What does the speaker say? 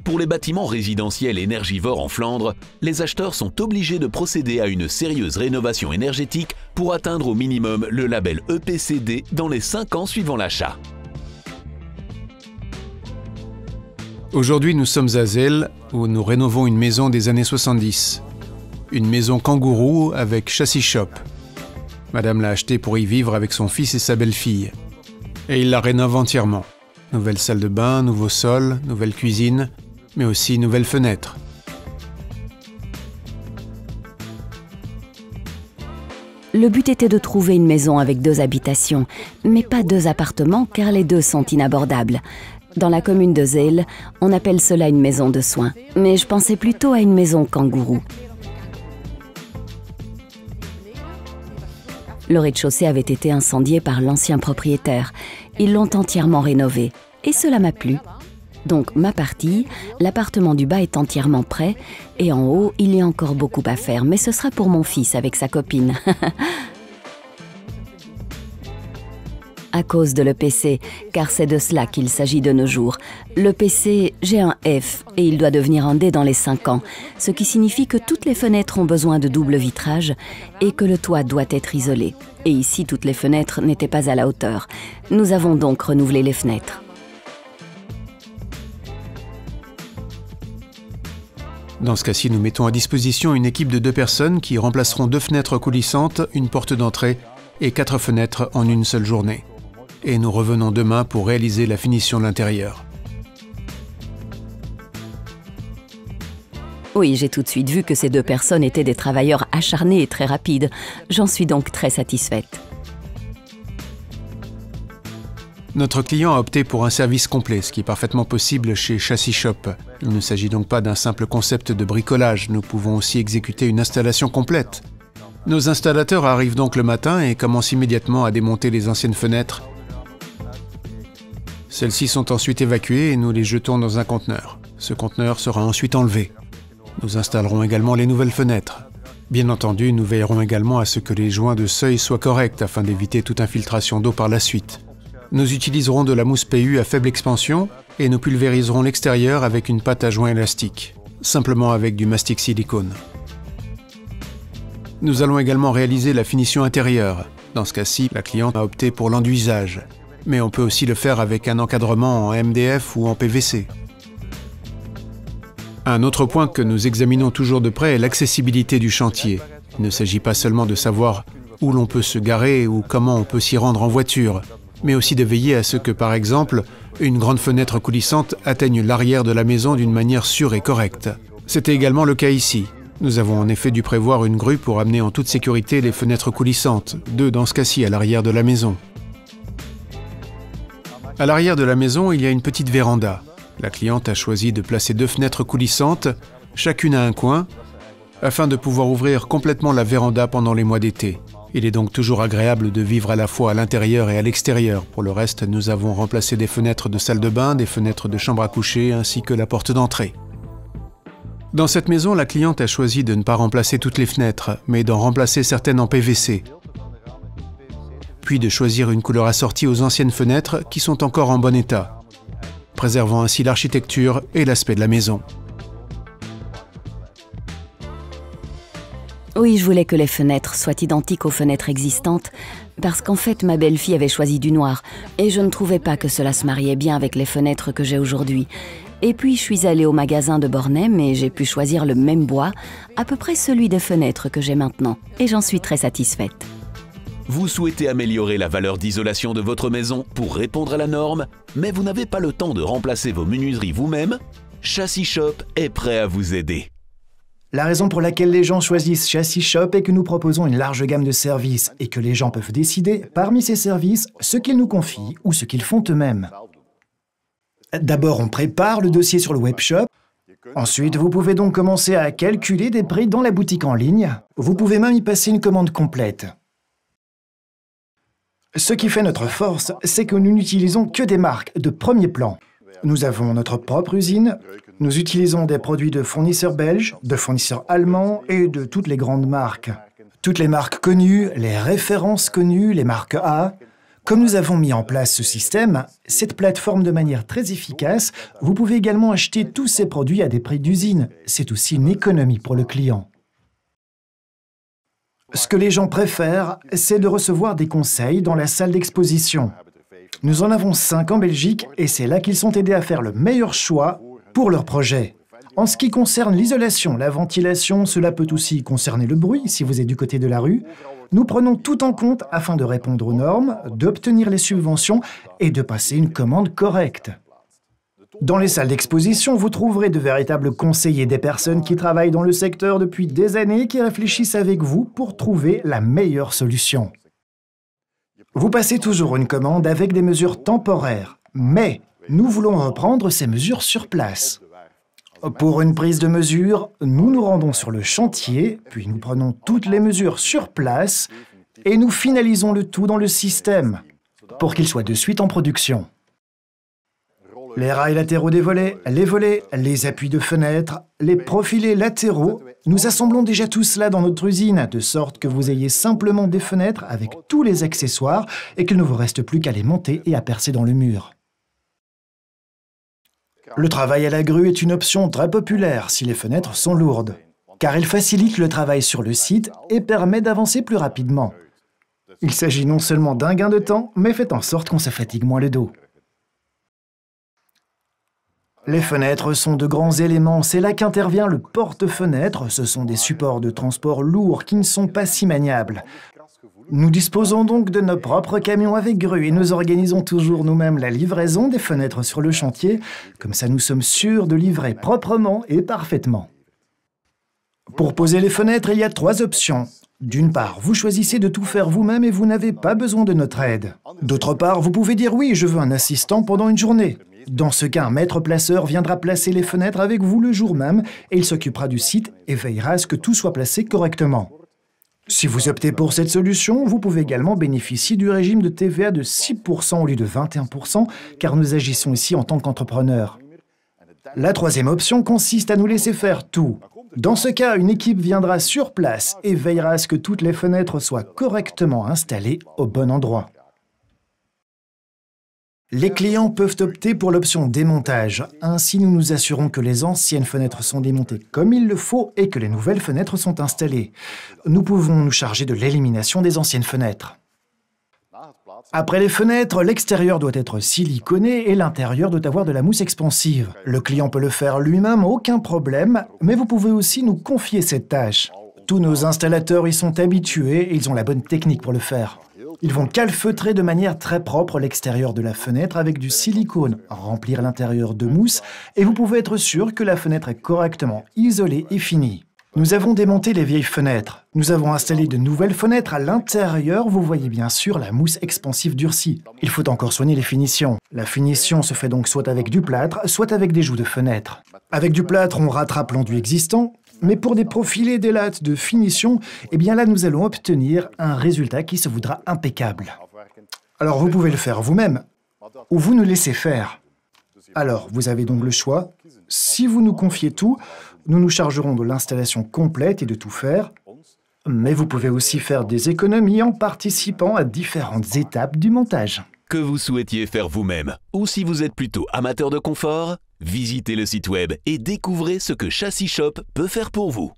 Pour les bâtiments résidentiels énergivores en Flandre, les acheteurs sont obligés de procéder à une sérieuse rénovation énergétique pour atteindre au minimum le label EPC-D dans les 5 ans suivant l'achat. Aujourd'hui, nous sommes à Zell, où nous rénovons une maison des années 70. Une maison kangourou avec châssis shop. Madame l'a achetée pour y vivre avec son fils et sa belle-fille. Et il la rénove entièrement. Nouvelle salle de bain, nouveau sol, nouvelle cuisine, mais aussi nouvelles fenêtres. Le but était de trouver une maison avec 2 habitations, mais pas 2 appartements car les 2 sont inabordables. Dans la commune de Zell, on appelle cela une maison de soins, mais je pensais plutôt à une maison kangourou. Le rez-de-chaussée avait été incendié par l'ancien propriétaire. Ils l'ont entièrement rénové, et cela m'a plu. Donc ma partie, l'appartement du bas est entièrement prêt, et en haut, il y a encore beaucoup à faire, mais ce sera pour mon fils avec sa copine. À cause de l'EPC, car c'est de cela qu'il s'agit de nos jours. L'EPC, j'ai un F et il doit devenir un D dans les 5 ans, ce qui signifie que toutes les fenêtres ont besoin de double vitrage et que le toit doit être isolé. Et ici, toutes les fenêtres n'étaient pas à la hauteur. Nous avons donc renouvelé les fenêtres. Dans ce cas-ci, nous mettons à disposition une équipe de 2 personnes qui remplaceront 2 fenêtres coulissantes, une porte d'entrée et 4 fenêtres en une seule journée. Et nous revenons demain pour réaliser la finition de l'intérieur. Oui, j'ai tout de suite vu que ces 2 personnes étaient des travailleurs acharnés et très rapides. J'en suis donc très satisfaite. Notre client a opté pour un service complet, ce qui est parfaitement possible chez Châssis Shop. Il ne s'agit donc pas d'un simple concept de bricolage, nous pouvons aussi exécuter une installation complète. Nos installateurs arrivent donc le matin et commencent immédiatement à démonter les anciennes fenêtres. Celles-ci sont ensuite évacuées et nous les jetons dans un conteneur. Ce conteneur sera ensuite enlevé. Nous installerons également les nouvelles fenêtres. Bien entendu, nous veillerons également à ce que les joints de seuil soient corrects afin d'éviter toute infiltration d'eau par la suite. Nous utiliserons de la mousse PU à faible expansion et nous pulvériserons l'extérieur avec une pâte à joint élastique, simplement avec du mastic silicone. Nous allons également réaliser la finition intérieure. Dans ce cas-ci, la cliente a opté pour l'enduisage. Mais on peut aussi le faire avec un encadrement en MDF ou en PVC. Un autre point que nous examinons toujours de près est l'accessibilité du chantier. Il ne s'agit pas seulement de savoir où l'on peut se garer ou comment on peut s'y rendre en voiture, mais aussi de veiller à ce que, par exemple, une grande fenêtre coulissante atteigne l'arrière de la maison d'une manière sûre et correcte. C'était également le cas ici. Nous avons en effet dû prévoir une grue pour amener en toute sécurité les fenêtres coulissantes, 2 dans ce cas-ci à l'arrière de la maison. À l'arrière de la maison, il y a une petite véranda. La cliente a choisi de placer 2 fenêtres coulissantes, chacune à un coin, afin de pouvoir ouvrir complètement la véranda pendant les mois d'été. Il est donc toujours agréable de vivre à la fois à l'intérieur et à l'extérieur. Pour le reste, nous avons remplacé des fenêtres de salle de bain, des fenêtres de chambre à coucher, ainsi que la porte d'entrée. Dans cette maison, la cliente a choisi de ne pas remplacer toutes les fenêtres, mais d'en remplacer certaines en PVC. Puis de choisir une couleur assortie aux anciennes fenêtres qui sont encore en bon état, préservant ainsi l'architecture et l'aspect de la maison. Oui, je voulais que les fenêtres soient identiques aux fenêtres existantes, parce qu'en fait, ma belle-fille avait choisi du noir, et je ne trouvais pas que cela se mariait bien avec les fenêtres que j'ai aujourd'hui. Et puis, je suis allée au magasin de Bornem et j'ai pu choisir le même bois, à peu près celui des fenêtres que j'ai maintenant, et j'en suis très satisfaite. Vous souhaitez améliorer la valeur d'isolation de votre maison pour répondre à la norme, mais vous n'avez pas le temps de remplacer vos menuiseries vous-même? Châssis Shop est prêt à vous aider. La raison pour laquelle les gens choisissent Châssis Shop est que nous proposons une large gamme de services et que les gens peuvent décider, parmi ces services, ce qu'ils nous confient ou ce qu'ils font eux-mêmes. D'abord, on prépare le dossier sur le webshop. Ensuite, vous pouvez donc commencer à calculer des prix dans la boutique en ligne. Vous pouvez même y passer une commande complète. Ce qui fait notre force, c'est que nous n'utilisons que des marques de premier plan. Nous avons notre propre usine, nous utilisons des produits de fournisseurs belges, de fournisseurs allemands et de toutes les grandes marques. Toutes les marques connues, les références connues, les marques A, Comme nous avons mis en place ce système, cette plateforme de manière très efficace, vous pouvez également acheter tous ces produits à des prix d'usine. C'est aussi une économie pour le client. Ce que les gens préfèrent, c'est de recevoir des conseils dans la salle d'exposition. Nous en avons 5 en Belgique et c'est là qu'ils sont aidés à faire le meilleur choix pour leur projet. En ce qui concerne l'isolation, la ventilation, cela peut aussi concerner le bruit si vous êtes du côté de la rue. Nous prenons tout en compte afin de répondre aux normes, d'obtenir les subventions et de passer une commande correcte. Dans les salles d'exposition, vous trouverez de véritables conseillers, des personnes qui travaillent dans le secteur depuis des années et qui réfléchissent avec vous pour trouver la meilleure solution. Vous passez toujours une commande avec des mesures temporaires, mais nous voulons reprendre ces mesures sur place. Pour une prise de mesure, nous nous rendons sur le chantier, puis nous prenons toutes les mesures sur place et nous finalisons le tout dans le système pour qu'il soit de suite en production. Les rails latéraux des volets, les appuis de fenêtres, les profilés latéraux, nous assemblons déjà tout cela dans notre usine, de sorte que vous ayez simplement des fenêtres avec tous les accessoires et qu'il ne vous reste plus qu'à les monter et à percer dans le mur. Le travail à la grue est une option très populaire si les fenêtres sont lourdes, car il facilite le travail sur le site et permet d'avancer plus rapidement. Il s'agit non seulement d'un gain de temps, mais fait en sorte qu'on se fatigue moins le dos. Les fenêtres sont de grands éléments, c'est là qu'intervient le porte-fenêtre. Ce sont des supports de transport lourds qui ne sont pas si maniables. Nous disposons donc de nos propres camions avec grue et nous organisons toujours nous-mêmes la livraison des fenêtres sur le chantier. Comme ça, nous sommes sûrs de livrer proprement et parfaitement. Pour poser les fenêtres, il y a 3 options. D'une part, vous choisissez de tout faire vous-même et vous n'avez pas besoin de notre aide. D'autre part, vous pouvez dire oui, je veux un assistant pendant une journée. Dans ce cas, un maître placeur viendra placer les fenêtres avec vous le jour même et il s'occupera du site et veillera à ce que tout soit placé correctement. Si vous optez pour cette solution, vous pouvez également bénéficier du régime de TVA de 6% au lieu de 21%, car nous agissons ici en tant qu'entrepreneurs. La 3e option consiste à nous laisser faire tout. Dans ce cas, une équipe viendra sur place et veillera à ce que toutes les fenêtres soient correctement installées au bon endroit. Les clients peuvent opter pour l'option démontage. Ainsi, nous nous assurons que les anciennes fenêtres sont démontées comme il le faut et que les nouvelles fenêtres sont installées. Nous pouvons nous charger de l'élimination des anciennes fenêtres. Après les fenêtres, l'extérieur doit être siliconé et l'intérieur doit avoir de la mousse expansive. Le client peut le faire lui-même, aucun problème, mais vous pouvez aussi nous confier cette tâche. Tous nos installateurs y sont habitués et ils ont la bonne technique pour le faire. Ils vont calfeutrer de manière très propre l'extérieur de la fenêtre avec du silicone, remplir l'intérieur de mousse et vous pouvez être sûr que la fenêtre est correctement isolée et finie. Nous avons démonté les vieilles fenêtres. Nous avons installé de nouvelles fenêtres à l'intérieur. Vous voyez bien sûr la mousse expansive durcie. Il faut encore soigner les finitions. La finition se fait donc soit avec du plâtre, soit avec des joues de fenêtre. Avec du plâtre, on rattrape l'enduit existant. Mais pour des profilés des lattes de finition, eh bien là, nous allons obtenir un résultat qui se voudra impeccable. Alors, vous pouvez le faire vous-même, ou vous nous laissez faire. Alors, vous avez donc le choix. Si vous nous confiez tout, nous nous chargerons de l'installation complète et de tout faire. Mais vous pouvez aussi faire des économies en participant à différentes étapes du montage. Que vous souhaitiez faire vous-même, ou si vous êtes plutôt amateur de confort, visitez le site web et découvrez ce que Chassis Shop peut faire pour vous.